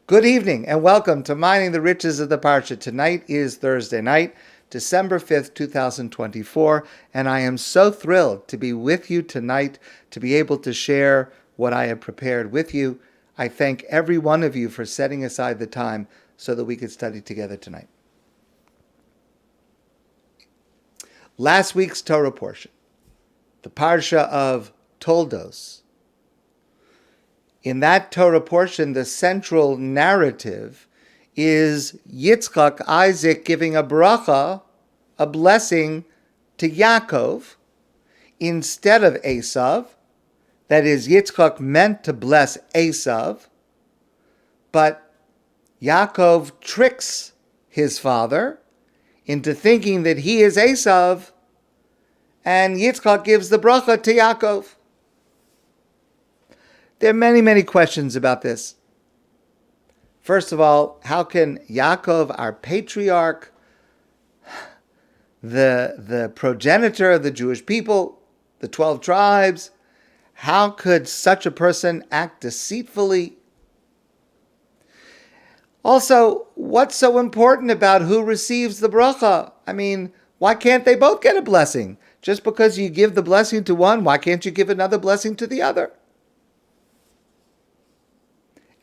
Good evening and welcome to Mining the Riches of the Parsha. Tonight is Thursday night, December 5th, 2024, and I am so thrilled to be with you tonight to be able to share what I have prepared with you. I thank every one of you for setting aside the time so that we could study together tonight. Last week's Torah portion, the Parsha of Toldos. In that Torah portion, the central narrative is Yitzchak, Isaac, giving a bracha, a blessing to Yaakov instead of Esav. That is, Yitzchak meant to bless Esav, but Yaakov tricks his father into thinking that he is Esav, and Yitzchak gives the bracha to Yaakov. There are many, many questions about this. First of all, how can Yaakov, our patriarch, the progenitor of the Jewish people, the 12 tribes, how could such a person act deceitfully? Also, what's so important about who receives the bracha? I mean, why can't they both get a blessing? Just because you give the blessing to one, why can't you give another blessing to the other?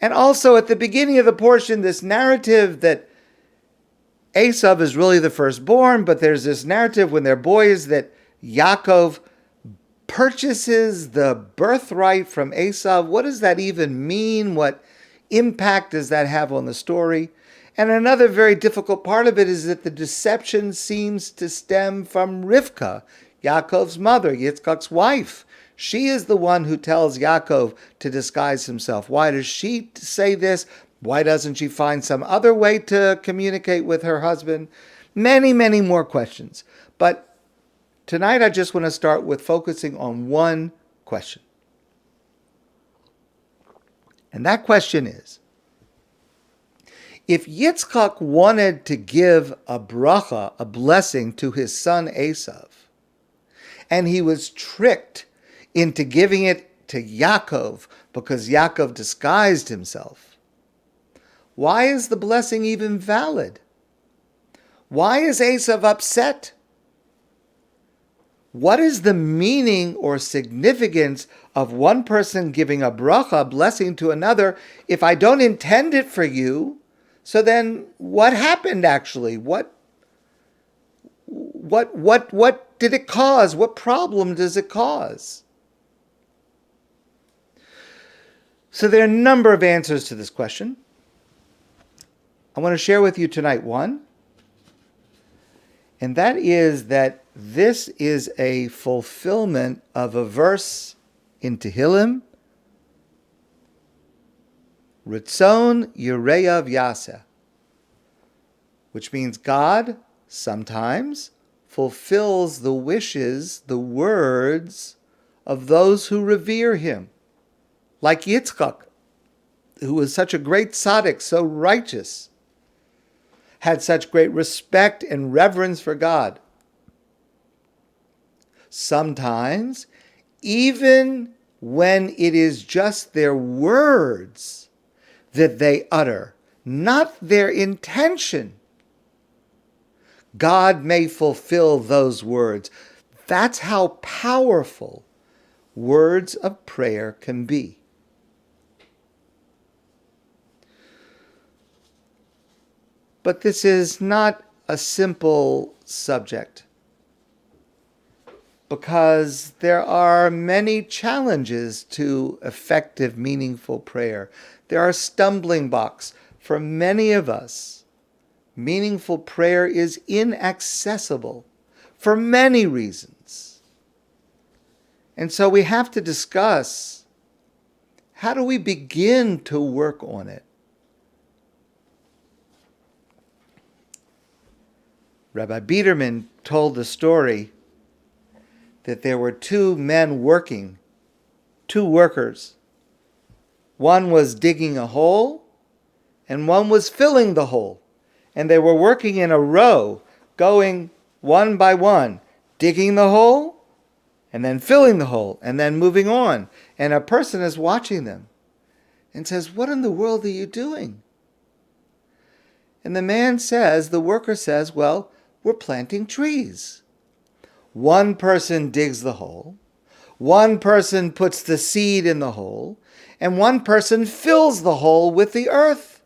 And also at the beginning of the portion, this narrative that Esav is really the firstborn, but there's this narrative when they're boys that Yaakov purchases the birthright from Esav. What does that even mean? What impact does that have on the story? And another very difficult part of it is that the deception seems to stem from Rivka, Yaakov's mother, Yitzchak's wife. She is the one who tells Yaakov to disguise himself. Why does she say this? Why doesn't she find some other way to communicate with her husband? Many, many more questions. But tonight I just want to start with focusing on one question. And that question is, if Yitzchak wanted to give a bracha, a blessing to his son Esav, and he was tricked into giving it to Yaakov because Yaakov disguised himself, why is the blessing even valid? Why is Esav upset? What is the meaning or significance of one person giving a bracha, a blessing to another, if I don't intend it for you? So then what happened actually? What did it cause? What problem does it cause? So there are a number of answers to this question. I want to share with you tonight one, and that is that this is a fulfillment of a verse in Tehillim, Ritzon Yireyav Yaseh, which means God sometimes fulfills the wishes, the words of those who revere him. Like Yitzchak, who was such a great tzaddik, so righteous, had such great respect and reverence for God. Sometimes, even when it is just their words that they utter, not their intention, God may fulfill those words. That's how powerful words of prayer can be. But this is not a simple subject, because there are many challenges to effective, meaningful prayer. There are stumbling blocks. For many of us, meaningful prayer is inaccessible for many reasons. And so we have to discuss, how do we begin to work on it? Rabbi Biederman told the story that there were two men working, two workers. One was digging a hole and one was filling the hole. And they were working in a row, going one by one, digging the hole and then filling the hole and then moving on. And a person is watching them and says, "What in the world are you doing? And the worker says, well, we're planting trees. One person digs the hole, one person puts the seed in the hole, and one person fills the hole with the earth.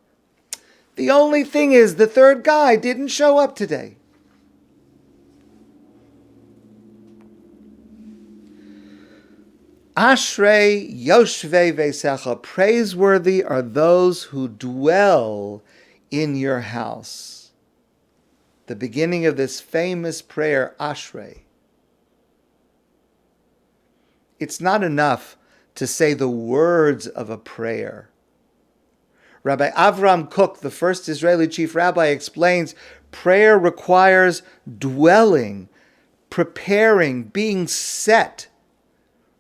The only thing is the third guy didn't show up today. Ashrei yoshvei veisecha, praiseworthy are those who dwell in your house. The beginning of this famous prayer, Ashrei. It's not enough to say the words of a prayer. Rabbi Avram Kook, the first Israeli chief rabbi, explains prayer requires dwelling, preparing, being set,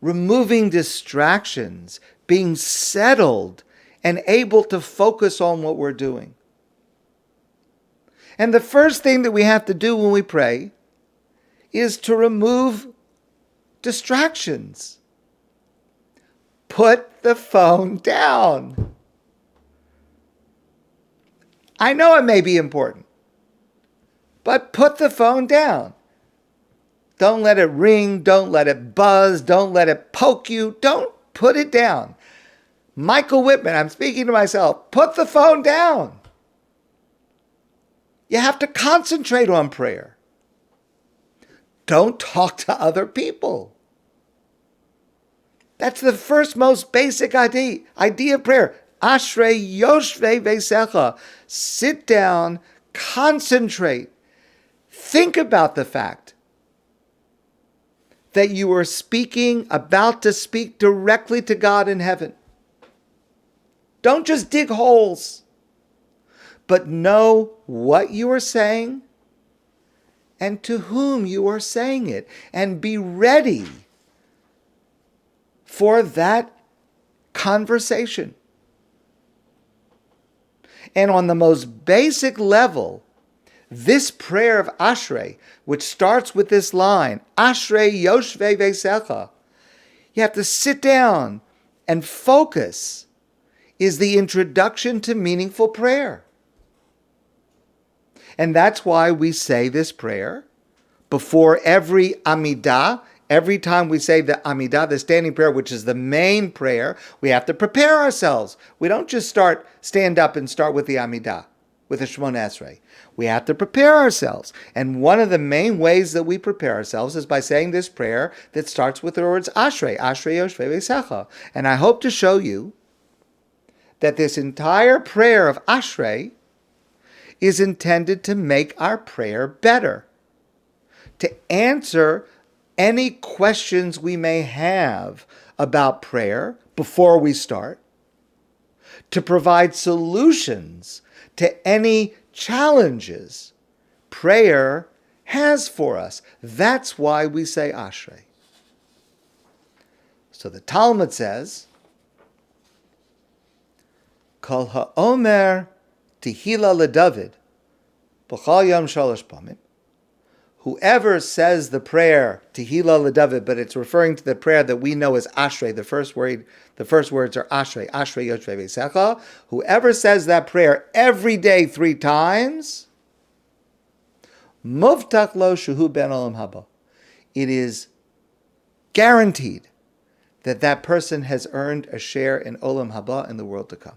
removing distractions, being settled, and able to focus on what we're doing. And the first thing that we have to do when we pray is to remove distractions. Put the phone down. I know it may be important, but put the phone down. Don't let it ring. Don't let it buzz. Don't let it poke you. Don't put it down. Michael Whitman, I'm speaking to myself. Put the phone down. You have to concentrate on prayer. Don't talk to other people. That's the first most basic idea of prayer. Ashrei yoshvei veisecha. Sit down, concentrate. Think about the fact that you are about to speak directly to God in heaven. Don't just dig holes, but know what you are saying and to whom you are saying it, and be ready for that conversation. And on the most basic level, this prayer of Ashrei, which starts with this line, Ashrei yoshvei veisecha, you have to sit down and focus, is the introduction to meaningful prayer. And that's why we say this prayer before every Amidah. Every time we say the Amidah, the standing prayer, which is the main prayer, we have to prepare ourselves. We don't just stand up and start with the Amidah, with the Shemona Esrei. We have to prepare ourselves. And one of the main ways that we prepare ourselves is by saying this prayer that starts with the words Ashrei, Ashrei yoshvei veisecha. And I hope to show you that this entire prayer of Ashrei is intended to make our prayer better, to answer any questions we may have about prayer before we start, to provide solutions to any challenges prayer has for us. That's why we say Ashrei. So the Talmud says, Kol ha'omer Tehillah leDavid b'chol yom shalosh pamim. Whoever says the prayer Tehillah leDavid, but it's referring to the prayer that we know as Ashrei. The first words are Ashrei, Ashrei yoshvei veisecha. Whoever says that prayer every day 3 times, Muvtach lo shuhu ben olam haba. It is guaranteed that that person has earned a share in olam haba, in the world to come.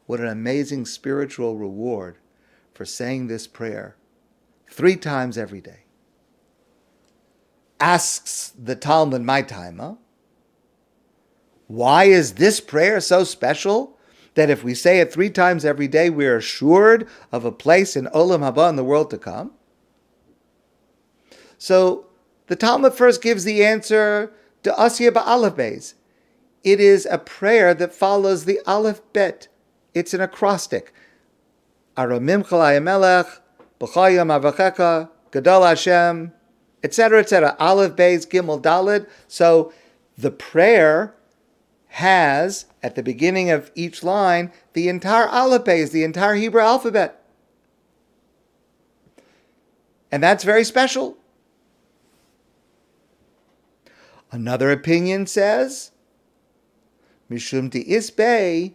What an amazing spiritual reward for saying this prayer 3 times every day. Asks the Talmud, my taima, why is this prayer so special that if we say it 3 times every day, we are assured of a place in olam haba, in the world to come? So the Talmud first gives the answer to Asya ba'alef beis. It is a prayer that follows the Aleph Bet. It's an acrostic. Aromim chalai melech, b'chayim avachecha, gadol Hashem, etc., etc. Aleph, Beis, Gimel, Daled. So the prayer has, at the beginning of each line, the entire Aleph, Beis, the entire Hebrew alphabet. And that's very special. Another opinion says, Mishum di'isbei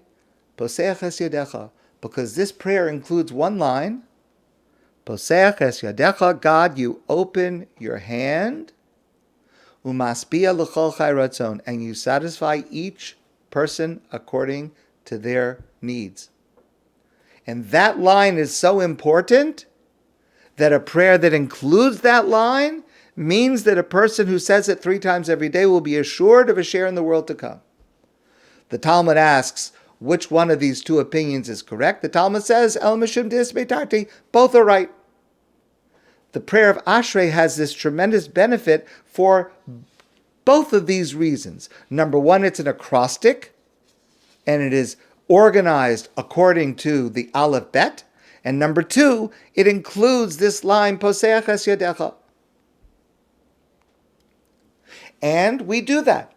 poseches yodecha, because this prayer includes one line, Poseach es yadecha, God, you open your hand, umaspia l'chol chai ratzon, and you satisfy each person according to their needs. And that line is so important that a prayer that includes that line means that a person who says it 3 times every day will be assured of a share in the world to come. The Talmud asks, which one of these two opinions is correct? The Talmud says, El Mishum Dis Beitarti, both are right. The prayer of Ashrei has this tremendous benefit for both of these reasons. Number one, it's an acrostic, and it is organized according to the Aleph Bet. And number two, it includes this line, Poseach es yadecha. And we do that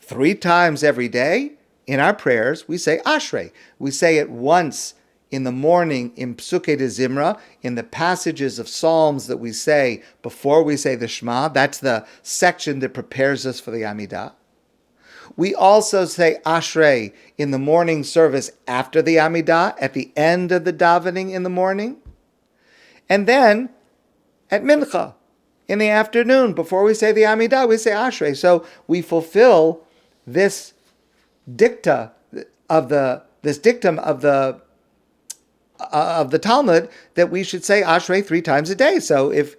3 times every day in our prayers. We say Ashrei. We say it once in the morning in Psukei de Zimra, in the passages of Psalms that we say before we say the Shema. That's the section that prepares us for the Amidah. We also say Ashrei in the morning service after the Amidah, at the end of the davening in the morning. And then at Mincha, in the afternoon, before we say the Amidah, we say Ashrei. So we fulfill this dictum of the Talmud that we should say Ashrei 3 times a day. So if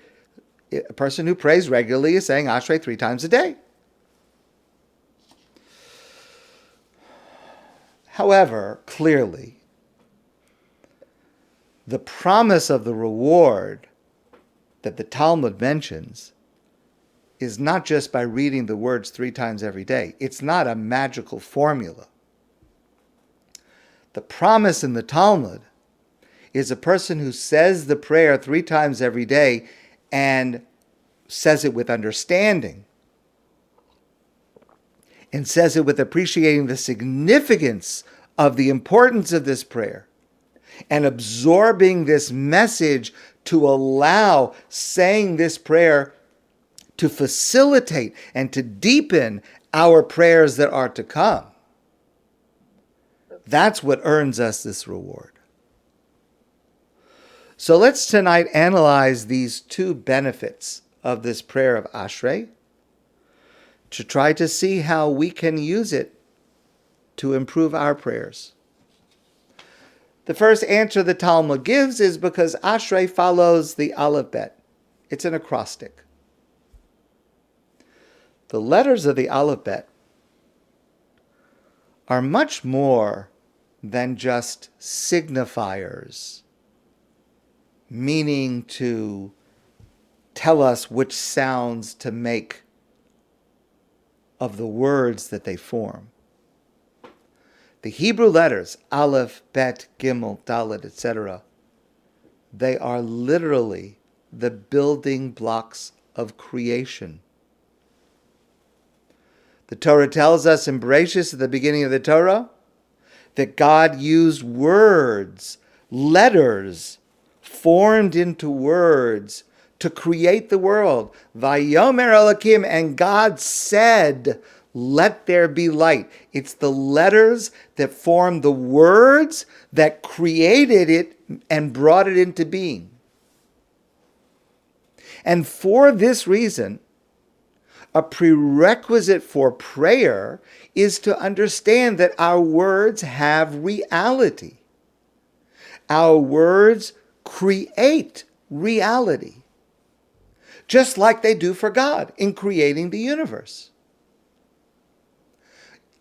a person who prays regularly is saying Ashrei 3 times a day. However, clearly, the promise of the reward that the Talmud mentions is not just by reading the words 3 times every day. It's not a magical formula. The promise in the Talmud is a person who says the prayer 3 times every day and says it with understanding and says it with appreciating the significance of the importance of this prayer and absorbing this message to allow saying this prayer to facilitate and to deepen our prayers that are to come. That's what earns us this reward. So let's tonight analyze these 2 benefits of this prayer of Ashrei to try to see how we can use it to improve our prayers. The first answer the Talmud gives is because Ashrei follows the Aleph Bet. It's an acrostic. The letters of the Aleph Bet are much more than just signifiers, meaning to tell us which sounds to make of the words that they form. The Hebrew letters, Aleph, Bet, Gimel, Dalet, etc., they are literally the building blocks of creation. The Torah tells us in Bereshis at the beginning of the Torah that God used words, letters, formed into words to create the world. Vayomer Elokim, and God said, let there be light. It's the letters that form the words that created it and brought it into being. And for this reason, a prerequisite for prayer is to understand that our words have reality. Our words create reality, just like they do for God in creating the universe.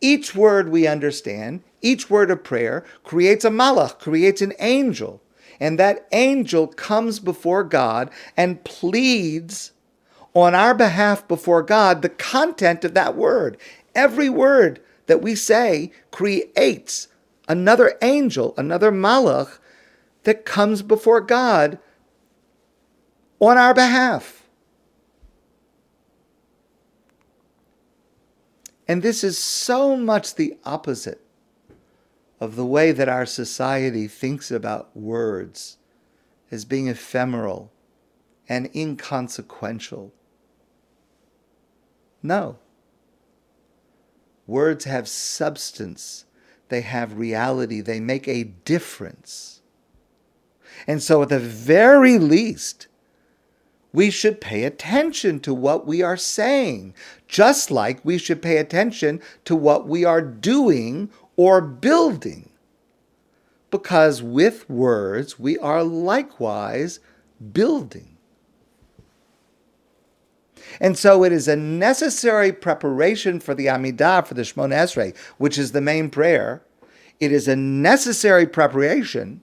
Each word we understand, each word of prayer creates a malach, creates an angel, and that angel comes before God and pleads on our behalf before God the content of that word. Every word that we say creates another angel, another malach that comes before God on our behalf. And this is so much the opposite of the way that our society thinks about words as being ephemeral and inconsequential. No. Words have substance. They have reality. They make a difference. And so at the very least, we should pay attention to what we are saying, just like we should pay attention to what we are doing or building. Because with words, we are likewise building. And so it is a necessary preparation for the Amidah, for the Shemona Esrei, which is the main prayer. It is a necessary preparation.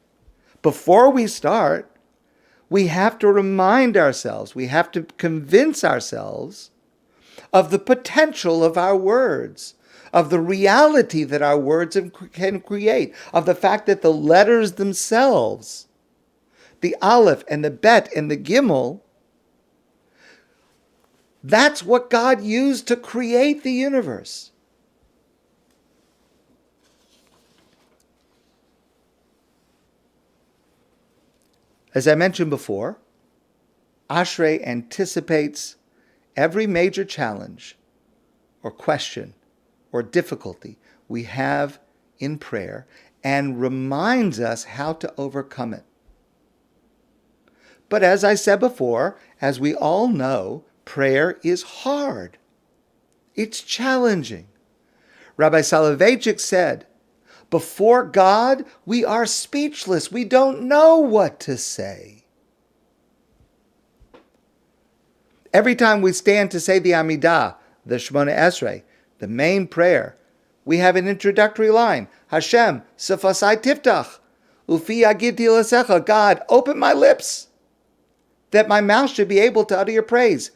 Before we start, we have to remind ourselves, we have to convince ourselves of the potential of our words, of the reality that our words can create, of the fact that the letters themselves, the Aleph and the Bet and the Gimel, that's what God used to create the universe. As I mentioned before, Ashrei anticipates every major challenge or question or difficulty we have in prayer and reminds us how to overcome it. But as I said before, as we all know, prayer is hard. It's challenging. Rabbi Soloveitchik said, before God, we are speechless. We don't know what to say. Every time we stand to say the Amidah, the Shemona Esrei, the main prayer, we have an introductory line. Hashem, sefasai tiftach, ufi agid tilasecha. God, open my lips, that my mouth should be able to utter your praise.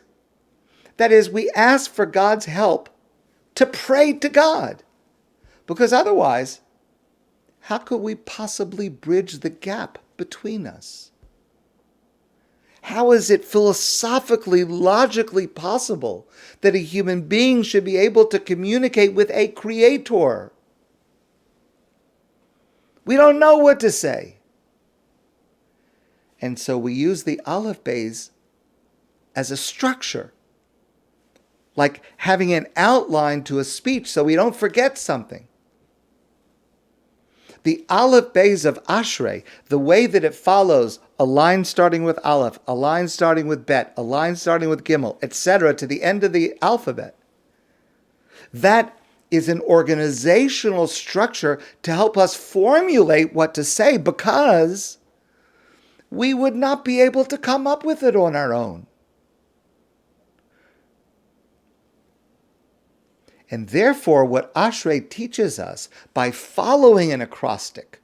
That is, we ask for God's help to pray to God. Because otherwise, how could we possibly bridge the gap between us? How is it philosophically, logically possible that a human being should be able to communicate with a creator? We don't know what to say. And so we use the Aleph Beis as a structure, like having an outline to a speech so we don't forget something. The Aleph Beis of Ashrei, the way that it follows a line starting with Aleph, a line starting with Bet, a line starting with Gimel, etc., to the end of the alphabet, that is an organizational structure to help us formulate what to say, because we would not be able to come up with it on our own. And therefore, what Ashrei teaches us by following an acrostic,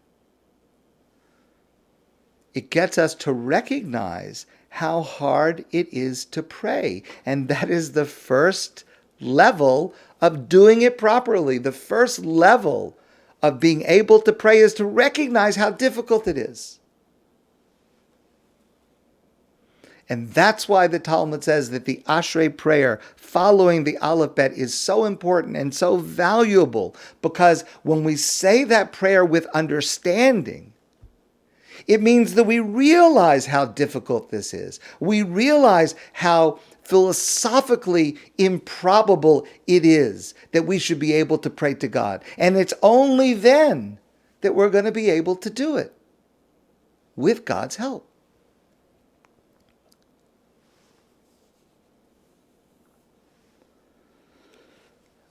it gets us to recognize how hard it is to pray. And that is the first level of doing it properly. The first level of being able to pray is to recognize how difficult it is. And that's why the Talmud says that the Ashrei prayer following the Aleph Bet is so important and so valuable, because when we say that prayer with understanding, it means that we realize how difficult this is. We realize how philosophically improbable it is that we should be able to pray to God. And it's only then that we're going to be able to do it with God's help.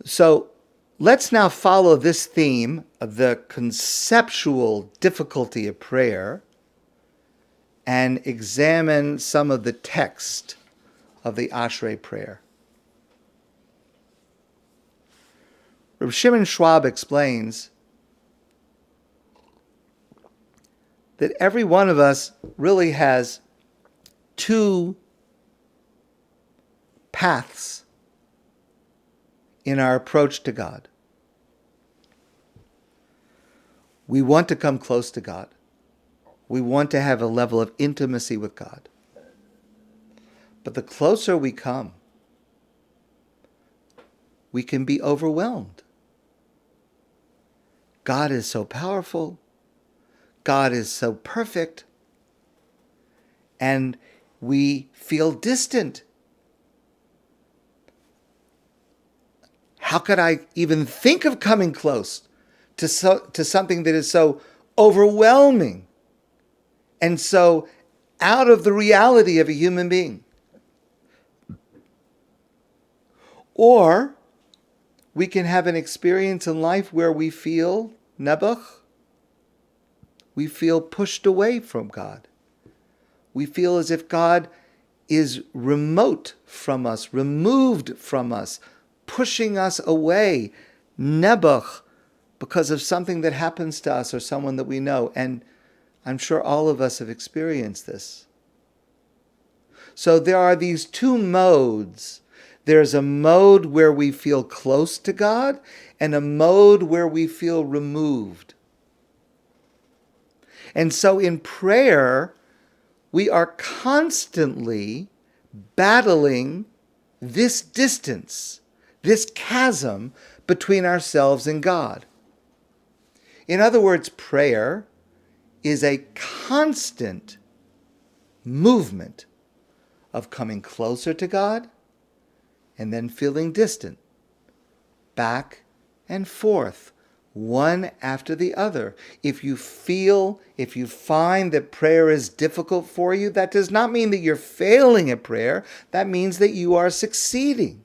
So let's now follow this theme of the conceptual difficulty of prayer and examine some of the text of the Ashrei prayer. Reb Shimon Schwab explains that every one of us really has two paths in our approach to God. We want to come close to God. We want to have a level of intimacy with God. But the closer we come, we can be overwhelmed. God is so powerful. God is so perfect. And we feel distant. How could I even think of coming close to something that is so overwhelming and so out of the reality of a human being. Or we can have an experience in life where we feel nebuch, we feel pushed away from God. We feel as if God is remote from us, removed from us, pushing us away, nebuch, because of something that happens to us or someone that we know. And I'm sure all of us have experienced this. So there are these two modes. There's a mode where we feel close to God and a mode where we feel removed. And so in prayer, we are constantly battling this distance, this chasm between ourselves and God. In other words, prayer is a constant movement of coming closer to God and then feeling distant, back and forth, one after the other. If you find that prayer is difficult for you, that does not mean that you're failing at prayer. That means that you are succeeding.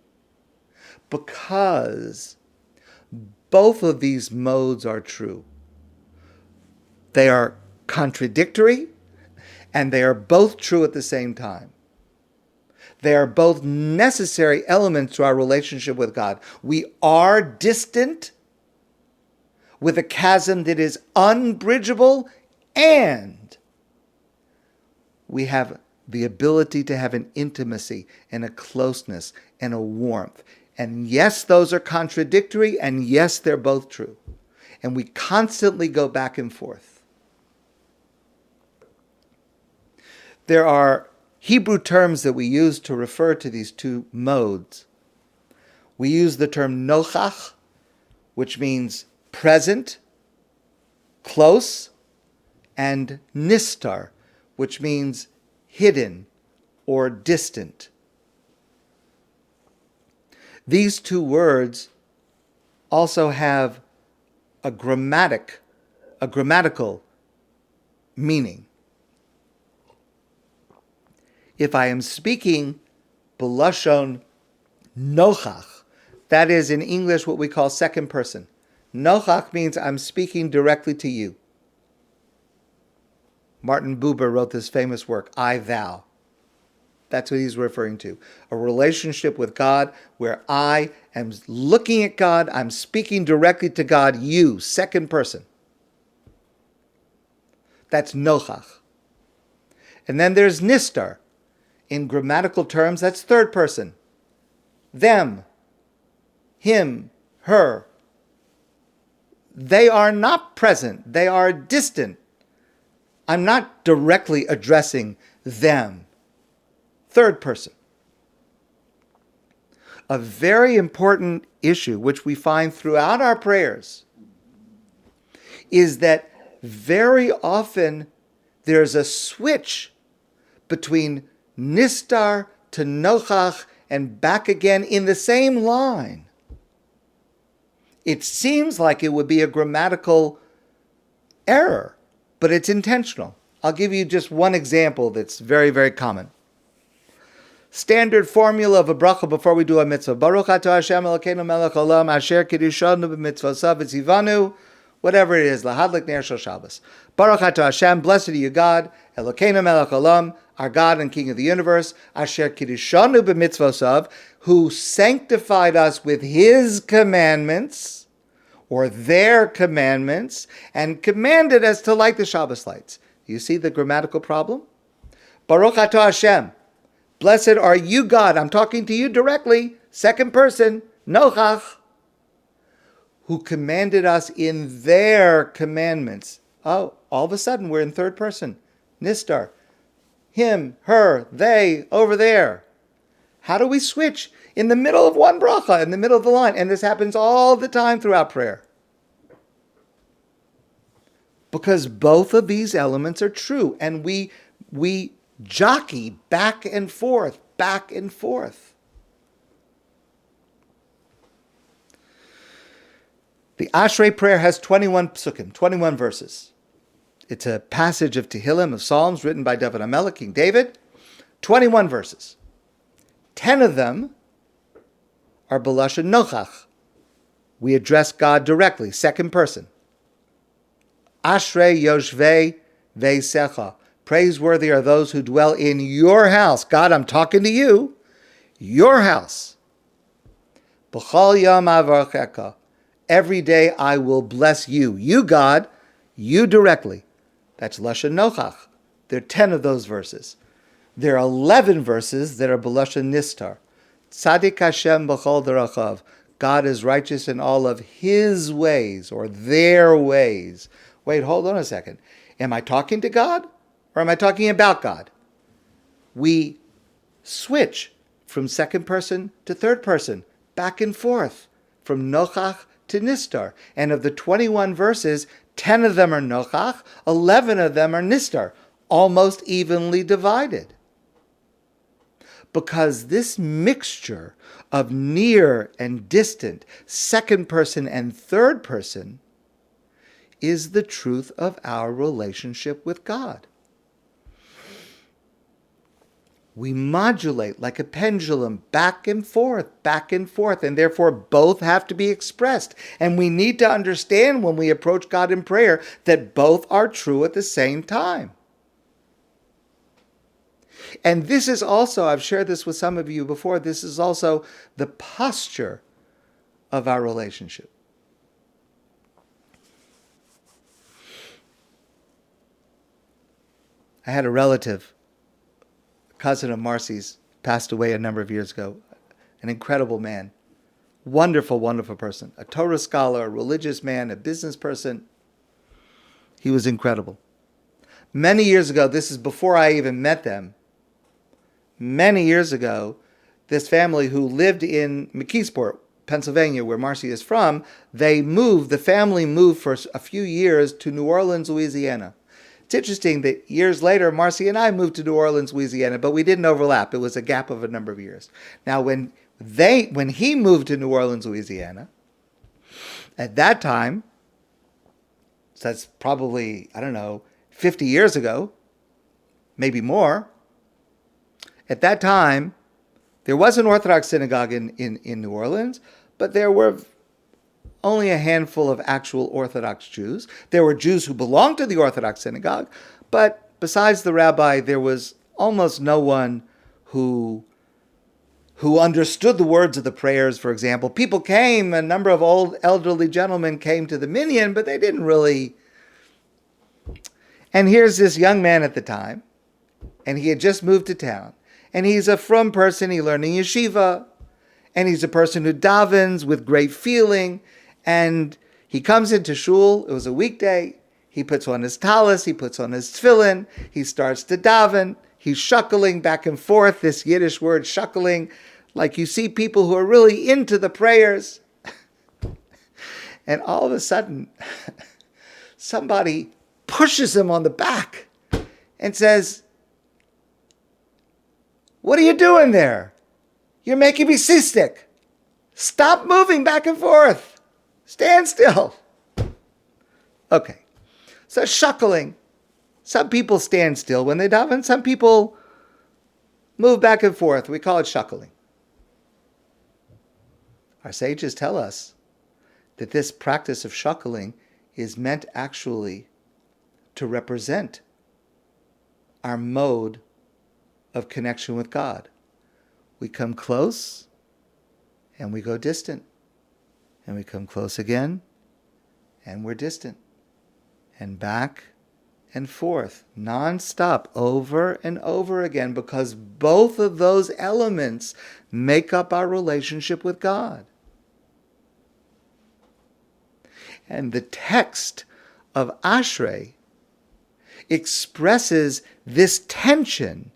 Because both of these modes are true. They are contradictory, and they are both true at the same time. They are both necessary elements to our relationship with God. We are distant with a chasm that is unbridgeable, and we have the ability to have an intimacy and a closeness and a warmth. And yes, those are contradictory, and yes, they're both true. And we constantly go back and forth. There are Hebrew terms that we use to refer to these two modes. We use the term nochach, which means present, close, and nistar, which means hidden or distant. These two words also have a grammatical meaning. If I am speaking b'lashon nochach, that is in English what we call second person. Nochach means I'm speaking directly to you. Martin Buber wrote this famous work, I, Thou. That's what he's referring to. A relationship with God where I am looking at God, I'm speaking directly to God, you, second person. That's nochach. And then there's nistar. In grammatical terms, that's third person. Them, him, her. They are not present. They are distant. I'm not directly addressing them. Third person. A very important issue, which we find throughout our prayers, is that very often there's a switch between nistar to nochach and back again in the same line. It seems like it would be a grammatical error, but it's intentional. I'll give you just one example that's very, very common. Standard formula of a bracha before we do a mitzvah. Baruch atah Hashem Elokeinu melech olam asher kiddushanu b'mitzvosav v'tzivanu. Whatever it is, lahadlik ner shel Shabbos. Baruch atah Hashem, blessed are you God, Elokeinu melech olam, our God and King of the universe, asher kiddushanu b'mitzvosav, who sanctified us with His commandments, or their commandments, and commanded us to light the Shabbos lights. You see the grammatical problem? Baruch atah Hashem, blessed are you God, I'm talking to you directly, second person, nochach, who commanded us in their commandments. Oh, all of a sudden we're in third person. Nistar. Him, her, they, over there. How do we switch? In the middle of one bracha, in the middle of the line. And this happens all the time throughout prayer. Because both of these elements are true. And we jockey back and forth, back and forth. The Ashrei prayer has 21 psukim, 21 verses. It's a passage of Tehillim, of Psalms, written by David HaMelech, King David. 21 verses. 10 of them are B'lashon Nochach. We address God directly, second person. Ashrei Yoshvei VaYeitzei. Praiseworthy are those who dwell in your house. God, I'm talking to you. Your house. B'chol yom avarchecha. Every day I will bless you. You, God, you directly. That's Lashon Nochach. There are 10 of those verses. There are 11 verses that are B'lashon Nistar. Tzadik Hashem b'chol derachav. God is righteous in all of his ways, or their ways. Wait, hold on a second. Am I talking to God, or am I talking about God? We switch from second person to third person, back and forth, from Nochach to Nistar. And of the 21 verses, 10 of them are Nochach, 11 of them are Nistar, almost evenly divided. Because this mixture of near and distant, second person and third person, is the truth of our relationship with God. We modulate like a pendulum back and forth, and therefore both have to be expressed. And we need to understand when we approach God in prayer that both are true at the same time. And this is also, I've shared this with some of you before, this is also the posture of our relationship. I had a relative, a cousin of Marcy's, passed away a number of years ago. An incredible man. Wonderful, wonderful person. A Torah scholar, a religious man, a business person. He was incredible. Many years ago, this is before I even met them, many years ago, this family who lived in McKeesport, Pennsylvania, where Marcy is from, the family moved for a few years to New Orleans, Louisiana. It's interesting that years later, Marcy and I moved to New Orleans, Louisiana, but we didn't overlap. It was a gap of a number of years. Now, when he moved to New Orleans, Louisiana, at that time, so that's probably, 50 years ago, maybe more. At that time, there was an Orthodox synagogue in New Orleans, but there were only a handful of actual Orthodox Jews. There were Jews who belonged to the Orthodox synagogue, but besides the rabbi, there was almost no one who understood the words of the prayers, for example. People came, a number of old elderly gentlemen came to the minyan, but they didn't really. And here's this young man at the time, and he had just moved to town. And he's a frum person, he learned in yeshiva, and he's a person who davens with great feeling, and he comes into shul, it was a weekday, he puts on his talis, he puts on his tefillin, he starts to daven, he's shuckling back and forth, this Yiddish word shuckling, like you see people who are really into the prayers. And all of a sudden, somebody pushes him on the back and says, "What are you doing there? You're making me seasick. Stop moving back and forth. Stand still." Okay, so shuckling. Some people stand still when they daven. Some people move back and forth. We call it shuckling. Our sages tell us that this practice of shuckling is meant actually to represent our mode of connection with God. We come close and we go distant. And we come close again and we're distant. And back and forth, non-stop, over and over again, because both of those elements make up our relationship with God. And the text of Ashrei expresses this tension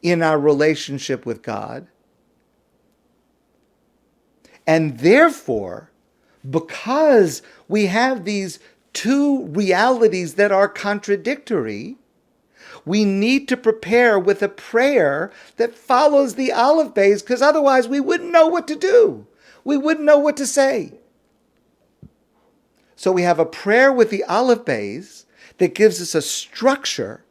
in our relationship with God. And therefore, because we have these two realities that are contradictory, we need to prepare with a prayer that follows the Aleph Beis, because otherwise we wouldn't know what to do. We wouldn't know what to say. So we have a prayer with the Aleph Beis that gives us a structure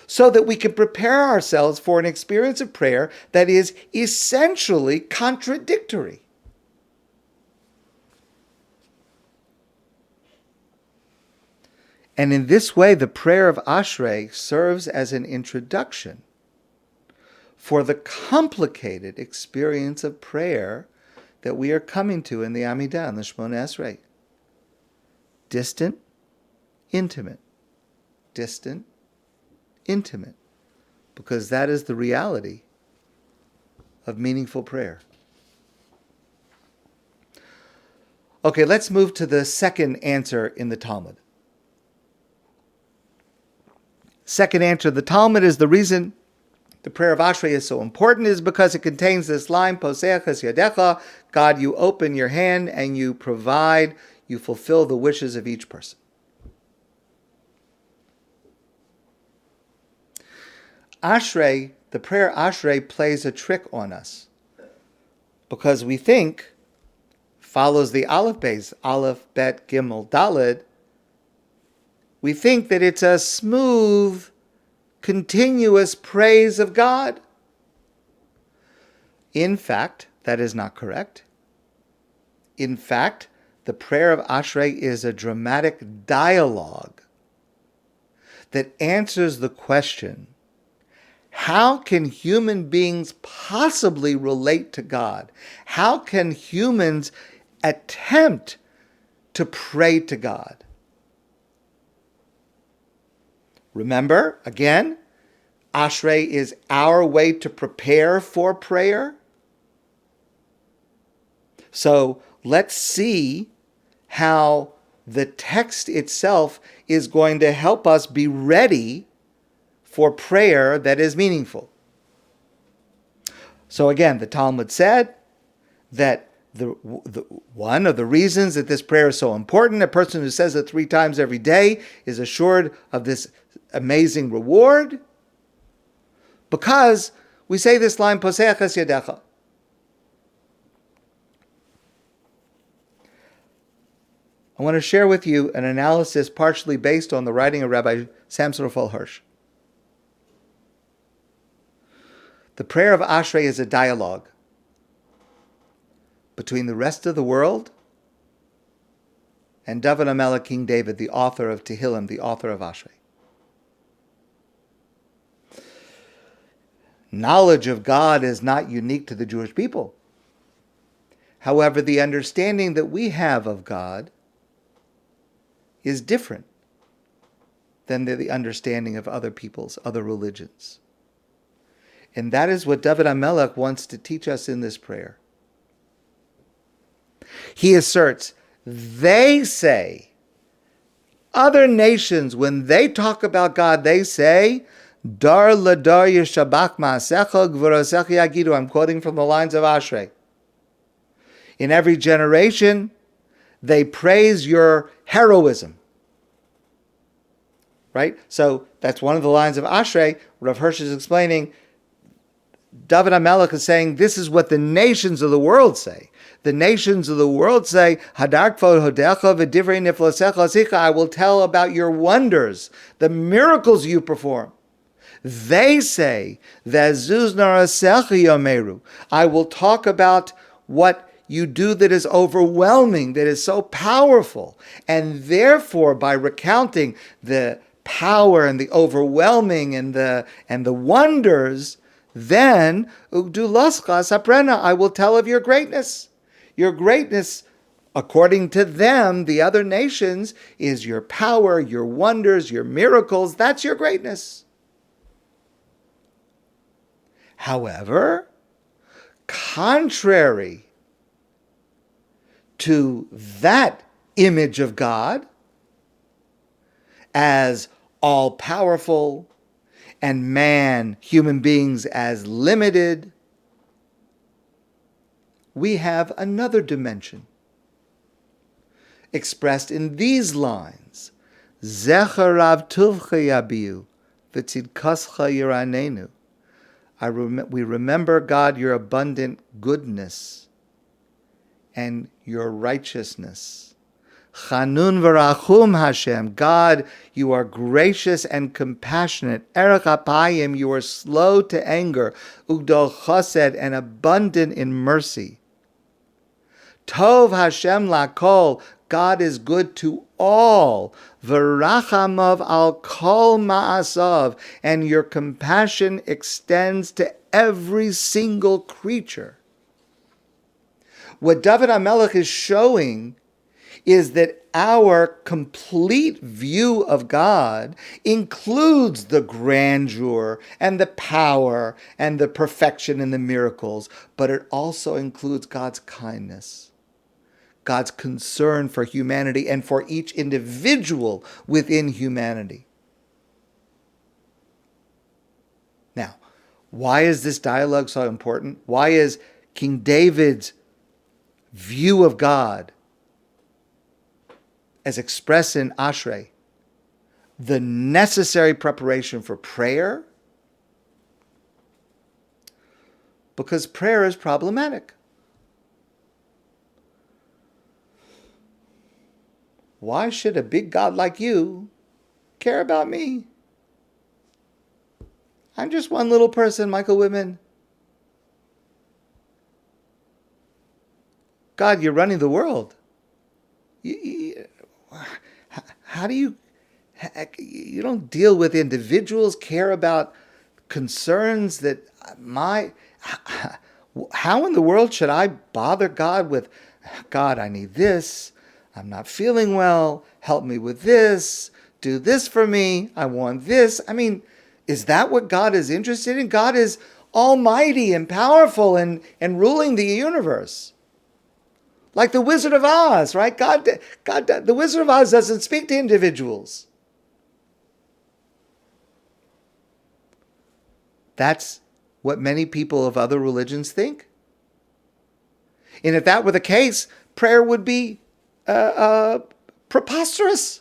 so that we can prepare ourselves for an experience of prayer that is essentially contradictory. And in this way, the prayer of Ashrei serves as an introduction for the complicated experience of prayer that we are coming to in the Amidah, in the Shemona Esrei. Distant, intimate. Distant, intimate. Because that is the reality of meaningful prayer. Okay, let's move to the second answer in the Talmud. Second answer of the Talmud is the reason the prayer of Ashrei is so important is because it contains this line, Poseach es yadecha, God, you open your hand and you provide, you fulfill the wishes of each person. Ashrei, the prayer Ashrei plays a trick on us because we think, follows the Aleph base, Aleph, Bet, Gimel, Daled, we think that it's a smooth, continuous praise of God. In fact, that is not correct. In fact, the prayer of Ashrei is a dramatic dialogue that answers the question, how can human beings possibly relate to God? How can humans attempt to pray to God? Remember, again, Ashrei is our way to prepare for prayer. So let's see how the text itself is going to help us be ready for prayer that is meaningful. So again, the Talmud said that the one of the reasons that this prayer is so important, a person who says it 3 times every day is assured of this amazing reward, because we say this line, Poseach es yadecha. I want to share with you an analysis partially based on the writing of Rabbi Samson Raphael Hirsch. The prayer of Ashrei is a dialogue between the rest of the world and David HaMelech, King David, the author of Tehillim, the author of Ashrei. Knowledge of God is not unique to the Jewish people. However, the understanding that we have of God is different than the understanding of other peoples, other religions. And that is what David HaMelech wants to teach us in this prayer. He asserts, they say, other nations, when they talk about God, they say, Dar ladar yeshabach ma'asecha gvurasecha yagidu. I'm quoting from the lines of Ashrei. In every generation, they praise your heroism. Right? So that's one of the lines of Ashrei. Rav Hirsch is explaining, David HaMelech is saying, this is what the nations of the world say. The nations of the world say, Hadar kvod hodecha v'divrei niflasecha asicha. I will tell about your wonders, the miracles you perform. They say, V'azuz narasecha yomeru. I will talk about what you do that is overwhelming, that is so powerful. And therefore, by recounting the power and the overwhelming and the wonders, then ugdulascha saprena, I will tell of your greatness. Your greatness, according to them, the other nations, is your power, your wonders, your miracles. That's your greatness. However, contrary to that image of God as all-powerful and man, human beings, as limited, we have another dimension expressed in these lines. Zecher rav tuvcha yabiu v'tzidkascha yiranenu. We remember, God, your abundant goodness and your righteousness. Chanun v'rachum Hashem. God, you are gracious and compassionate. Erech apayim, you are slow to anger. Ugdol chesed, and abundant in mercy. Tov Hashem lakol. God is good to all. V'rachamav al kol ma'asav. And your compassion extends to every single creature. What David HaMelech is showing is that our complete view of God includes the grandeur and the power and the perfection and the miracles, but it also includes God's kindness, God's concern for humanity and for each individual within humanity. Now, why is this dialogue so important? Why is King David's view of God, as expressed in Ashrei, the necessary preparation for prayer? Because prayer is problematic. Why should a big God like you care about me? I'm just one little person, Michael Whitman. God, you're running the world. How do you don't deal with individuals, care about concerns that how in the world should I bother God with, God, I need this, I'm not feeling well, help me with this, do this for me, I want this. I mean, is that what God is interested in? God is almighty and powerful and ruling the universe. Like the Wizard of Oz, right? God, the Wizard of Oz doesn't speak to individuals. That's what many people of other religions think. And if that were the case, prayer would be preposterous.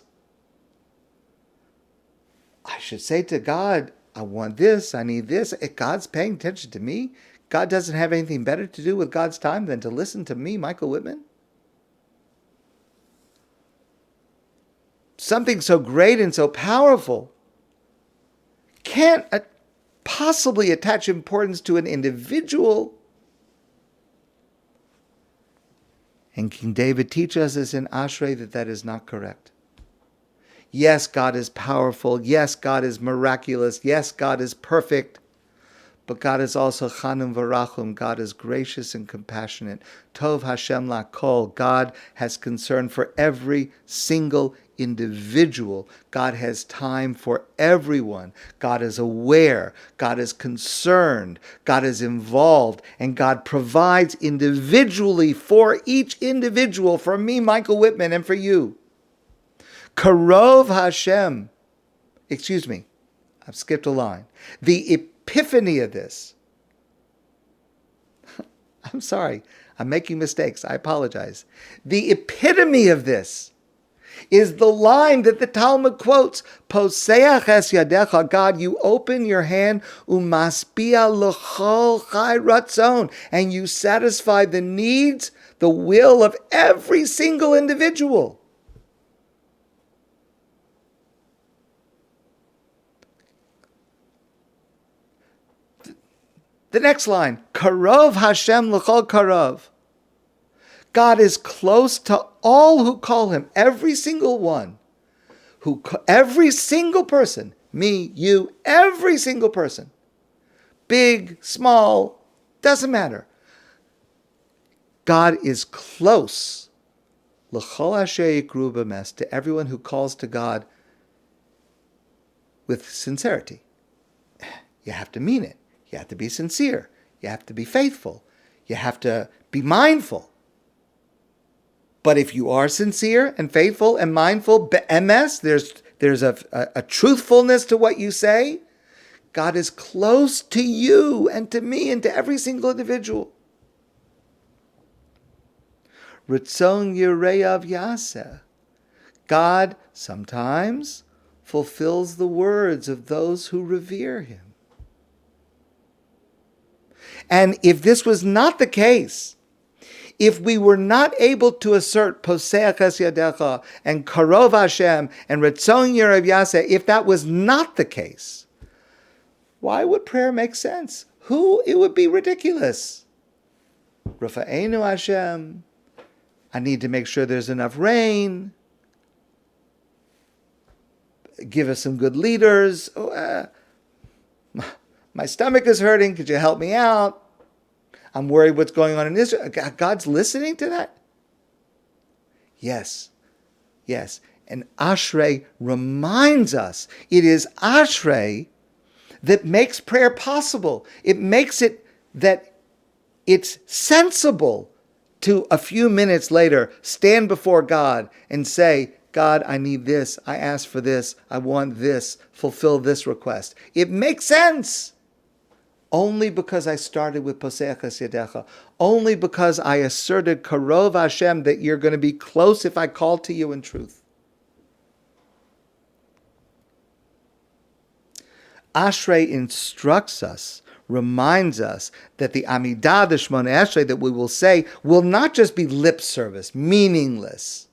I should say to God, I want this, I need this. If God's paying attention to me, God doesn't have anything better to do with God's time than to listen to me, Michael Whitman. Something so great and so powerful can't possibly attach importance to an individual. And King David teaches us in Ashrei that is not correct. Yes, God is powerful. Yes, God is miraculous. Yes, God is perfect. But God is also Chanun v'rachum. God is gracious and compassionate. Tov Hashem lakol. God has concern for every single individual. God has time for everyone. God is aware. God is concerned. God is involved. And God provides individually for each individual, for me, Michael Whitman, and for you. Karov Hashem. Excuse me, I've skipped a line. The epiphany of this. I'm sorry, I'm making mistakes. I apologize. The epitome of this is the line that the Talmud quotes. Poseach es yadecha, God, you open your hand, umaspia l'chol chai ratzon, and you satisfy the needs, the will of every single individual. The next line, Karov Hashem l'chol karov. God is close to all who call him, every single one, every single person, me, you, every single person, big, small, doesn't matter. God is close, l'chol asher yikru b'emes, to everyone who calls to God with sincerity. You have to mean it. You have to be sincere. You have to be faithful. You have to be mindful. But if you are sincere and faithful and mindful, be'emes, there's a truthfulness to what you say, God is close to you and to me and to every single individual. Ritzon yireyav yaseh. God sometimes fulfills the words of those who revere him. And if this was not the case, If we were not able to assert Poseach es yadecha and Karov Hashem and Ritzon Yerav Yaseh, if that was not the case, why would prayer make sense? It would be ridiculous. Rafa'enu Hashem, I need to make sure there's enough rain. Give us some good leaders. My stomach is hurting. Could you help me out? I'm worried what's going on in Israel. God's listening to that? Yes. And Ashrei reminds us, it is Ashrei that makes prayer possible. It makes it that it's sensible to a few minutes later stand before God and say, God, I need this. I ask for this. I want this. Fulfill this request. It makes sense. Only because I started with Poseach es yadecha. Only because I asserted Karov Hashem, that you're going to be close if I call to you in truth. Ashrei instructs us, reminds us that the Amidah, the Shmona Esrei that we will say, will not just be lip service, meaningless.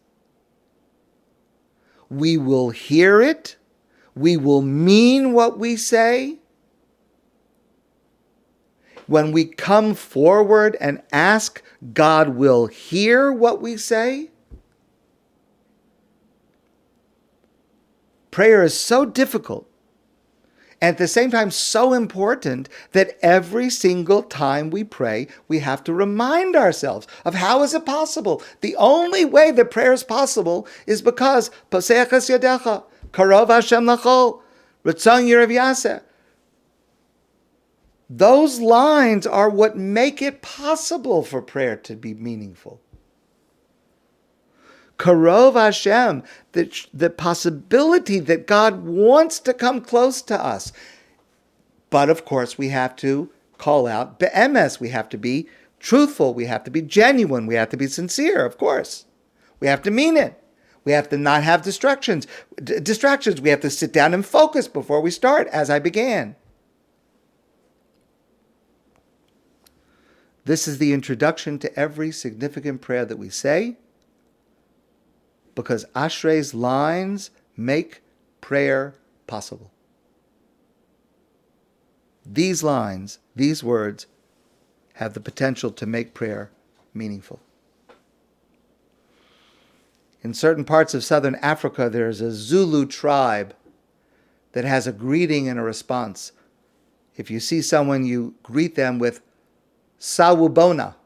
We will hear it. We will mean what we say. When we come forward and ask, God will hear what we say. Prayer is so difficult, and at the same time so important, that every single time we pray, we have to remind ourselves of how is it possible. The only way that prayer is possible is because Poseach es yadecha, Karov Hashem lachol, Ritzon Yerav Yaseh. Those lines are what make it possible for prayer to be meaningful. Karov Hashem, the possibility that God wants to come close to us. But of course, we have to call out be'emes. We have to be truthful. We have to be genuine. We have to be sincere, of course. We have to mean it. We have to not have distractions. We have to sit down and focus before we start, as I began. This is the introduction to every significant prayer that we say, because Ashrei's lines make prayer possible. These lines, these words, have the potential to make prayer meaningful. In certain parts of southern Africa, there's a Zulu tribe that has a greeting and a response. If you see someone, you greet them with Sawubona,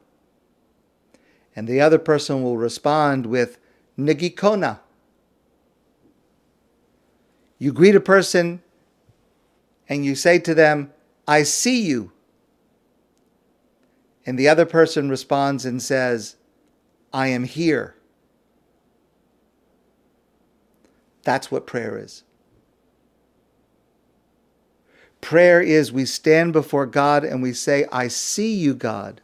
and the other person will respond with Nigikona. You greet a person and you say to them, I see you. And the other person responds and says, I am here. That's what prayer is. Prayer is we stand before God and we say, I see you, God.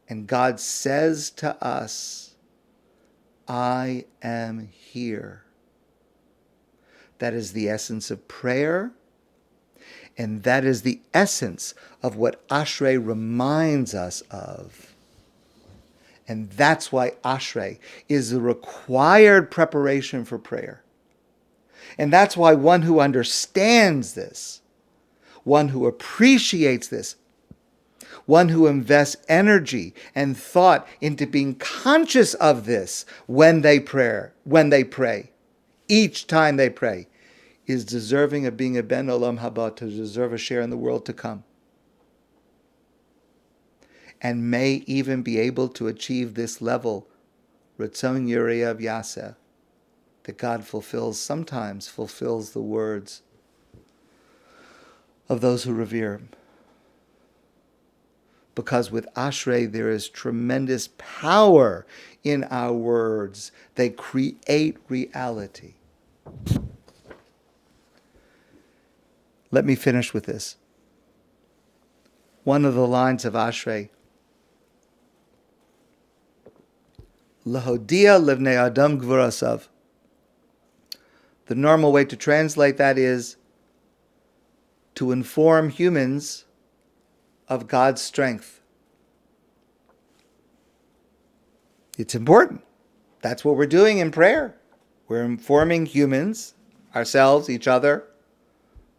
And God says to us, I am here. That is the essence of prayer. And that is the essence of what Ashrei reminds us of. And that's why Ashrei is the required preparation for prayer. And that's why one who understands this, one who appreciates this, one who invests energy and thought into being conscious of this when they pray, each time they pray, is deserving of being a ben olam haba, to deserve a share in the world to come. And may even be able to achieve this level, Ritzon Yerav Yaseh, that God sometimes fulfills the words of those who revere Him. Because with Ashrei there is tremendous power in our words. They create reality. Let me finish with this. One of the lines of Ashrei, Lahodia livnei adam gvurasav. The normal way to translate that is to inform humans of God's strength. It's important. That's what we're doing in prayer. We're informing humans, ourselves, each other,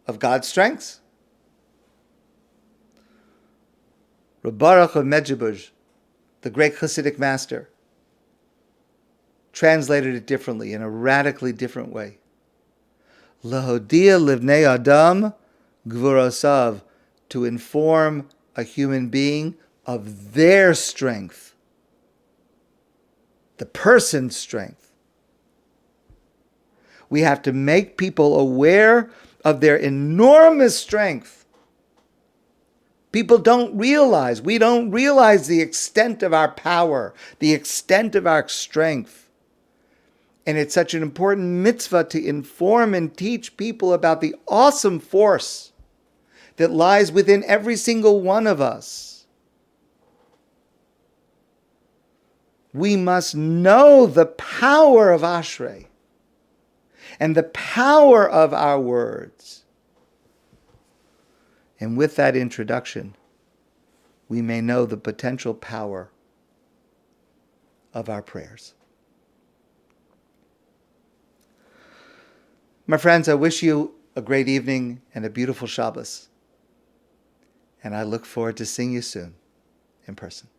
of God's strengths. Reb Baruch of Medjugorje, the great Hasidic master, translated it differently, in a radically different way. Lahodia livnei adam gvurosav, to inform a human being of their strength, the person's strength. We have to make people aware of their enormous strength. People we don't realize the extent of our power, the extent of our strength. And it's such an important mitzvah to inform and teach people about the awesome force that lies within every single one of us. We must know the power of Ashrei and the power of our words. And with that introduction, we may know the potential power of our prayers. My friends, I wish you a great evening and a beautiful Shabbos. And I look forward to seeing you soon in person.